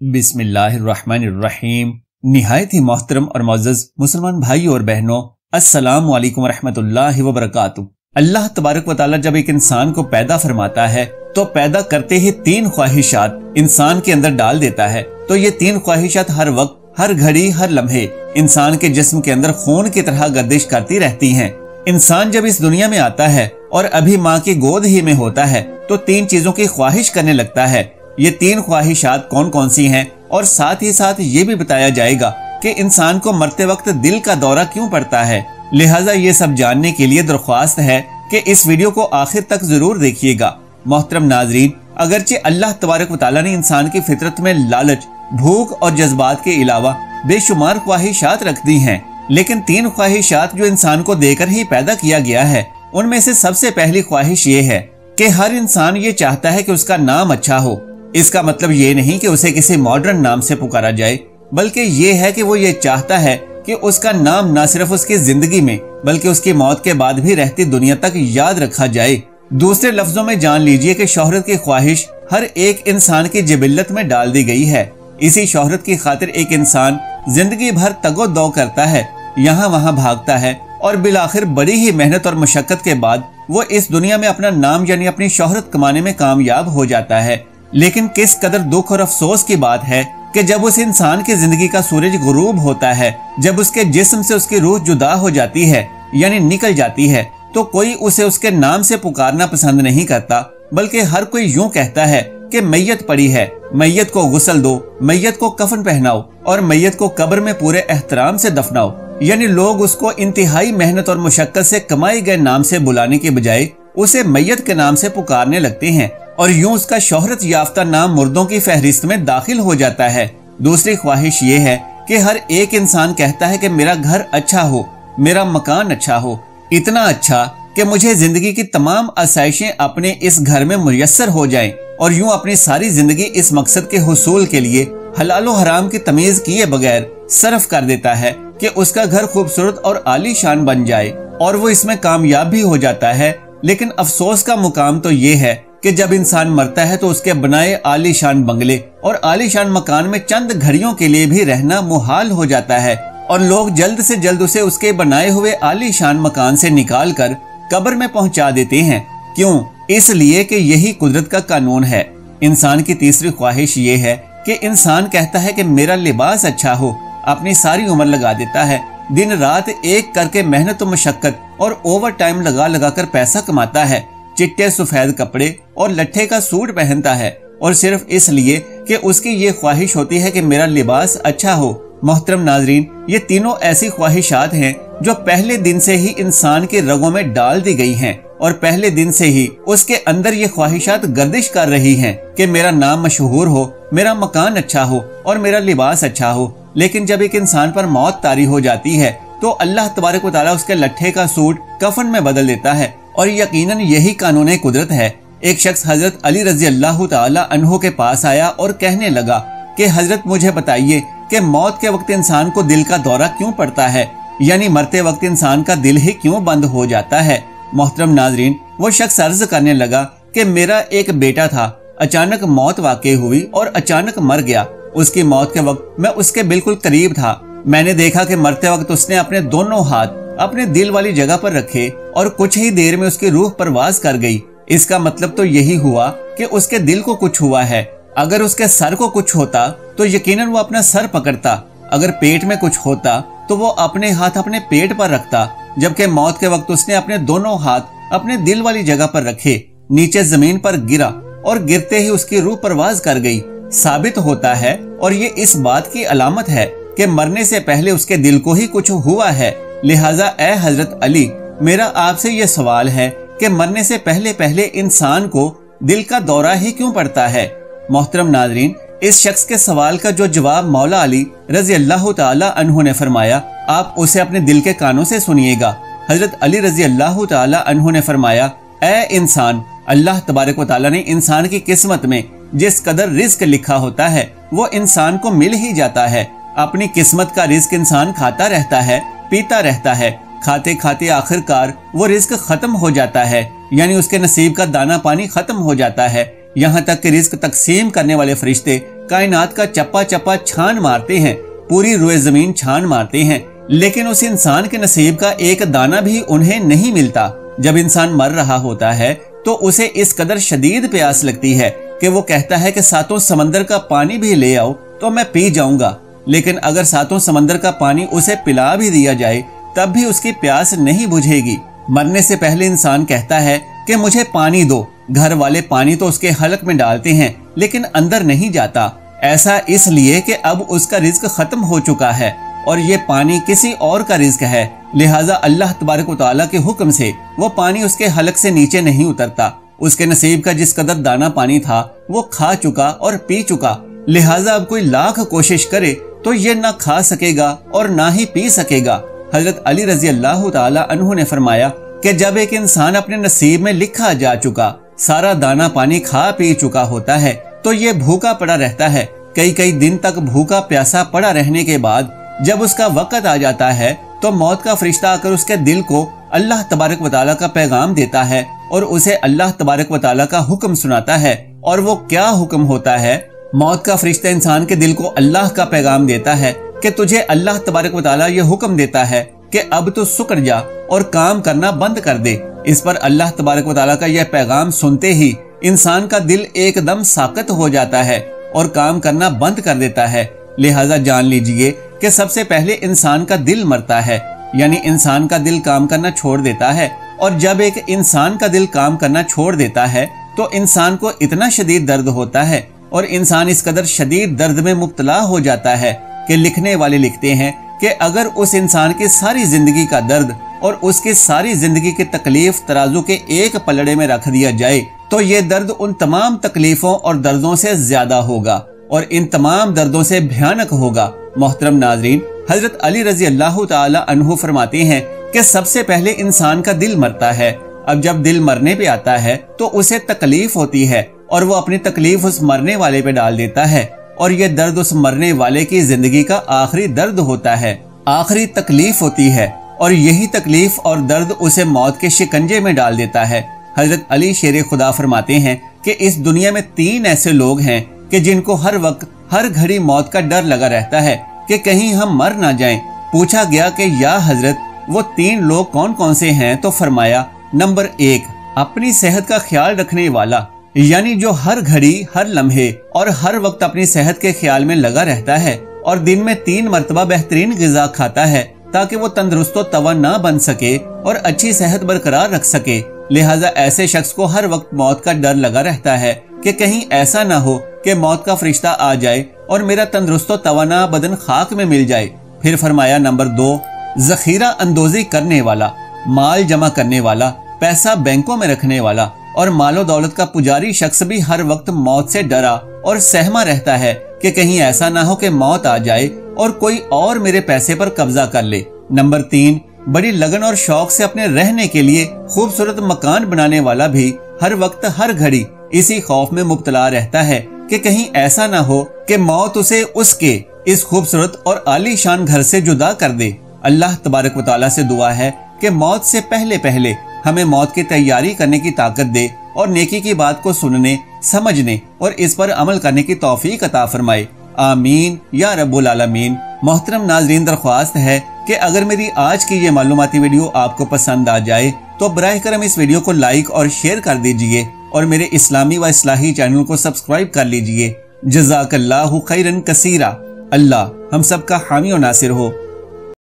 बिस्मिल्लाहिर्रहमानिर्रहीम। निहायत ही मोहतरम और मुअज़्ज़ज़ मुसलमान भाई और बहनों, अस्सलामु अलैकुम रहमतुल्लाहि व बरकातुहू। अल्लाह तबारक व तआला जब एक इंसान को पैदा फरमाता है तो पैदा करते ही 3 ख्वाहिशात इंसान के अंदर डाल देता है। तो ये 3 ख्वाहिशात हर वक्त, हर घड़ी, हर लम्हे इंसान के जिस्म के अंदर खून की तरह गर्दिश करती रहती हैं। इंसान जब इस दुनिया में आता है और अभी माँ की गोद ही में होता है तो 3 चीजों की ख्वाहिश करने लगता है। ये 3 ख्वाहिशात कौन कौन सी हैं और साथ ही साथ ये भी बताया जाएगा कि इंसान को मरते वक्त दिल का दौरा क्यों पड़ता है। लिहाजा ये सब जानने के लिए दरख्वास्त है कि इस वीडियो को आखिर तक जरूर देखिएगा। मोहतरम नाजरीन, अगरचे अल्लाह तबारक व तआला ने इंसान की फितरत में लालच, भूख और जज्बात के अलावा बेशुमार ख्वाहिशात रख दी हैं, लेकिन 3 ख्वाहिशात जो इंसान को देकर ही पैदा किया गया है, उनमें से सबसे पहली ख्वाहिश ये है कि हर इंसान ये चाहता है कि उसका नाम अच्छा हो। इसका मतलब ये नहीं कि उसे किसी मॉडर्न नाम से पुकारा जाए, बल्कि ये है कि वो ये चाहता है कि उसका नाम न सिर्फ उसकी जिंदगी में बल्कि उसकी मौत के बाद भी रहती दुनिया तक याद रखा जाए। दूसरे लफ्जों में जान लीजिए कि शोहरत की ख्वाहिश हर एक इंसान की जिबिल्लत में डाल दी गई है। इसी शोहरत की खातिर एक इंसान जिंदगी भर तगो-दो करता है, यहाँ वहाँ भागता है और बिलाखिर बड़ी ही मेहनत और मशक्कत के बाद वो इस दुनिया में अपना नाम यानी अपनी शोहरत कमाने में कामयाब हो जाता है। लेकिन किस कदर दुख और अफसोस की बात है कि जब उस इंसान की जिंदगी का सूरज गुरूब होता है, जब उसके जिस्म से उसकी रूह जुदा हो जाती है यानी निकल जाती है, तो कोई उसे उसके नाम से पुकारना पसंद नहीं करता, बल्कि हर कोई यूं कहता है कि मैयत पड़ी है, मैयत को गुस्ल दो, मैयत को कफन पहनाओ और मैयत को कब्र में पूरे एहतराम से दफनाओ। यानी लोग उसको इंतहाई मेहनत और मुशक्कत से कमाए गए नाम से बुलाने के बजाय उसे मैयत के नाम से पुकारने लगते हैं और यूं उसका शोहरत याफ्ता नाम मुर्दों की फहरिस्त में दाखिल हो जाता है। दूसरी ख्वाहिश ये है कि हर एक इंसान कहता है कि मेरा घर अच्छा हो, मेरा मकान अच्छा हो, इतना अच्छा कि मुझे जिंदगी की तमाम आसाइशें अपने इस घर में मुयस्सर हो जाएं, और यूं अपनी सारी जिंदगी इस मकसद के हुसूल के लिए हलाल और हराम की तमीज किए बगैर सर्फ कर देता है कि उसका घर खूबसूरत और आलीशान बन जाए, और वो इसमें कामयाब भी हो जाता है। लेकिन अफसोस का मुकाम तो ये है कि जब इंसान मरता है तो उसके बनाए आलीशान बंगले और आलीशान मकान में चंद घड़ियों के लिए भी रहना मुहाल हो जाता है, और लोग जल्द से जल्द उसे उसके बनाए हुए आलीशान मकान से निकाल कर कब्र में पहुंचा देते हैं। क्यों? इसलिए कि यही कुदरत का कानून है। इंसान की तीसरी ख्वाहिश ये है कि इंसान कहता है कि मेरा लिबास अच्छा हो, अपनी सारी उम्र लगा देता है, दिन रात एक करके मेहनत और मशक्कत और ओवर टाइम लगा लगा कर पैसा कमाता है, चिट्टे सफेद कपड़े और लट्ठे का सूट पहनता है, और सिर्फ इसलिए कि उसकी ये ख्वाहिश होती है कि मेरा लिबास अच्छा हो। मोहतरम नाजरीन, ये तीनों ऐसी ख्वाहिशात हैं जो पहले दिन से ही इंसान के रगों में डाल दी गई हैं, और पहले दिन से ही उसके अंदर ये ख्वाहिशात गर्दिश कर रही हैं कि मेरा नाम मशहूर हो, मेरा मकान अच्छा हो और मेरा लिबास अच्छा हो। लेकिन जब एक इंसान पर मौत तारी हो जाती है तो अल्लाह तबारक व तआला उसके लट्ठे का सूट कफन में बदल देता है, और यकीनन यही कानून कुदरत है। एक शख्स हजरत अली रजी अल्लाह तआला अन्हो के पास आया और कहने लगा कि हजरत मुझे बताइए कि मौत के वक्त इंसान को दिल का दौरा क्यों पड़ता है, यानी मरते वक्त इंसान का दिल ही क्यों बंद हो जाता है। मोहतरम नाजरीन, वो शख्स अर्ज करने लगा कि मेरा एक बेटा था, अचानक मौत वाक़ई हुई और अचानक मर गया। उसकी मौत के वक्त मैं उसके बिल्कुल करीब था। मैंने देखा कि मरते वक्त उसने अपने दोनों हाथ अपने दिल वाली जगह पर रखे और कुछ ही देर में उसकी रूह परवाज कर गई। इसका मतलब तो यही हुआ कि उसके दिल को कुछ हुआ है। अगर उसके सर को कुछ होता तो यकीनन वो अपना सर पकड़ता, अगर पेट में कुछ होता तो वो अपने हाथ अपने पेट पर रखता, जबकि मौत के वक्त उसने अपने दोनों हाथ अपने दिल वाली जगह पर रखे, नीचे जमीन पर गिरा और गिरते ही उसकी रूह परवाज कर गई। साबित होता है और ये इस बात की अलामत है कि मरने से पहले उसके दिल को ही कुछ हुआ है। लिहाजा ए हजरत अली, मेरा आपसे ये सवाल है कि मरने से पहले पहले इंसान को दिल का दौरा ही क्यों पड़ता है। मोहतरम नाजरीन, इस शख्स के सवाल का जो जवाब मौला अली रजी अल्लाह तआला अन्हु ने फरमाया, आप उसे अपने दिल के कानों से सुनिएगा। हजरत अली रजी अल्लाह तआला अन्हु ने फरमाया, ए इंसान, अल्लाह तबारक व तआला ने इंसान की किस्मत में जिस कदर रिस्क लिखा होता है वो इंसान को मिल ही जाता है। अपनी किस्मत का रिस्क इंसान खाता रहता है, पीता रहता है, खाते खाते आखिरकार वो रिस्क खत्म हो जाता है, यानी उसके नसीब का दाना पानी खत्म हो जाता है। यहाँ तक कि रिस्क तकसीम करने वाले फरिश्ते کائنات کا چپا چپا چھان مارتے ہیں، پوری روئے زمین چھان مارتے ہیں، لیکن اس انسان کے نصیب کا ایک دانہ بھی انہیں نہیں ملتا۔ جب انسان مر رہا ہوتا ہے تو اسے اس قدر شدید پیاس لگتی ہے کہ وہ کہتا ہے کہ ساتوں سمندر کا پانی بھی لے آؤ تو میں پی جاؤں گا، لیکن اگر ساتوں سمندر کا پانی اسے پلا بھی دیا جائے تب بھی اس کی پیاس نہیں بجھے گی۔ مرنے سے پہلے انسان کہتا ہے کہ مجھے پانی دو، گھر والے پانی تو اس کے حلق میں ڈالتے ہیں لیکن اندر نہیں جاتا، ایسا اس لیے کہ اب اس کا رزق ختم ہو چکا ہے اور یہ پانی کسی اور کا رزق ہے، لہٰذا اللہ تبارک و تعالیٰ کے حکم سے وہ پانی اس کے حلق سے نیچے نہیں اترتا۔ اس کے نصیب کا جس قدر دانہ پانی تھا وہ کھا چکا اور پی چکا، لہٰذا اب کوئی لاکھ کوشش کرے تو یہ نہ کھا سکے گا اور نہ ہی پی سکے گا۔ حضرت علی رضی اللہ تعالی عنہ نے فرمایا کہ جب ایک انسان اپنے نصیب میں لکھا جا چکا سارا دانہ پانی کھا پی چکا ہوتا ہے تو یہ بھوکا پڑا رہتا ہے، کئی دن تک بھوکا پیاسا پڑا رہنے کے بعد جب اس کا وقت آ جاتا ہے تو موت کا فرشتہ آ کر اس کے دل کو اللہ تبارک و تعالیٰ کا پیغام دیتا ہے اور اسے اللہ تبارک و تعالیٰ کا حکم سناتا ہے۔ اور وہ کیا حکم ہوتا ہے؟ موت کا فرشتہ انسان کے دل کو اللہ کا پیغام دیتا ہے کہ تجھے اللہ تبارک و تعالیٰ یہ حکم دیتا ہے کہ اب تو سکڑ جا اور کام کرنا بند کر دے۔ اس پر اللہ تبارک و تعالیٰ کا یہ پیغام سنتے ہی انسان کا دل ایک دم ساکت ہو جاتا ہے اور کام کرنا بند کر دیتا ہے۔ لہٰذا جان لیجئے کہ سب سے پہلے انسان کا دل مرتا ہے، یعنی انسان کا دل کام کرنا چھوڑ دیتا ہے، اور جب ایک انسان کا دل کام کرنا چھوڑ دیتا ہے تو انسان کو اتنا شدید درد ہوتا ہے اور انسان اس قدر شدید درد میں مبتلا ہو جاتا ہے کہ لکھنے والے لکھتے ہیں کہ اگر اس انسان کی ساری زندگی کا درد اور اس کی ساری زندگی کی تکلیف ترازو کے ایک پلڑے میں رکھ دیا جائے تو یہ درد ان تمام تکلیفوں اور دردوں سے زیادہ ہوگا اور ان تمام دردوں سے بھیانک ہوگا۔ محترم ناظرین، حضرت علی رضی اللہ تعالی عنہ فرماتے ہیں کہ سب سے پہلے انسان کا دل مرتا ہے۔ اب جب دل مرنے پہ آتا ہے تو اسے تکلیف ہوتی ہے اور وہ اپنی تکلیف اس مرنے والے پہ ڈال دیتا ہے، اور یہ درد اس مرنے والے کی زندگی کا آخری درد ہوتا ہے، آخری تکلیف ہوتی ہے، اور یہی تکلیف اور درد اسے موت کے شکنجے میں ڈال دیتا ہے۔ حضرت علی شیر خدا فرماتے ہیں کہ اس دنیا میں 3 ایسے لوگ ہیں کہ جن کو ہر وقت ہر گھڑی موت کا ڈر لگا رہتا ہے کہ کہیں ہم مر نہ جائیں۔ پوچھا گیا کہ یا حضرت وہ 3 لوگ کون کون سے ہیں؟ تو فرمایا، نمبر 1 اپنی صحت کا خیال رکھنے والا، یعنی جو ہر گھڑی ہر لمحے اور ہر وقت اپنی صحت کے خیال میں لگا رہتا ہے اور دن میں 3 مرتبہ بہترین غذا کھاتا ہے تاکہ وہ تندرست و توانا بن سکے اور اچھی صحت برقرار رکھ سکے۔ لہٰذا ایسے شخص کو ہر وقت موت کا ڈر لگا رہتا ہے کہ کہیں ایسا نہ ہو کہ موت کا فرشتہ آ جائے اور میرا تندرست و توانا بدن خاک میں مل جائے۔ پھر فرمایا، نمبر 2 ذخیرہ اندوزی کرنے والا، مال جمع کرنے والا، پیسہ بینکوں میں رکھنے والا اور مال و دولت کا پجاری شخص بھی ہر وقت موت سے ڈرا اور سہما رہتا ہے کہ کہیں ایسا نہ ہو کہ موت آ جائے اور کوئی اور میرے پیسے پر قبضہ کر لے۔ نمبر 3 بڑی لگن اور شوق سے اپنے رہنے کے لیے خوبصورت مکان بنانے والا بھی ہر وقت ہر گھڑی اسی خوف میں مبتلا رہتا ہے کہ کہیں ایسا نہ ہو کہ موت اسے اس کے اس خوبصورت اور عالی شان گھر سے جدا کر دے۔ اللہ تبارک و تعالیٰ سے دعا ہے کہ موت سے پہلے ہمیں موت کی تیاری کرنے کی طاقت دے اور نیکی کی بات کو سننے، سمجھنے اور اس پر عمل کرنے کی توفیق عطا فرمائے، آمین یا رب العالمین۔ محترم ناظرین، درخواست ہے کہ اگر میری آج کی یہ معلوماتی ویڈیو آپ کو پسند آ جائے تو براہ کرم اس ویڈیو کو لائک اور شیئر کر دیجئے اور میرے اسلامی و اصلاحی چینل کو سبسکرائب کر لیجئے۔ جزاک اللہ خیرن کثیرا۔ اللہ ہم سب کا حامی و ناصر ہو۔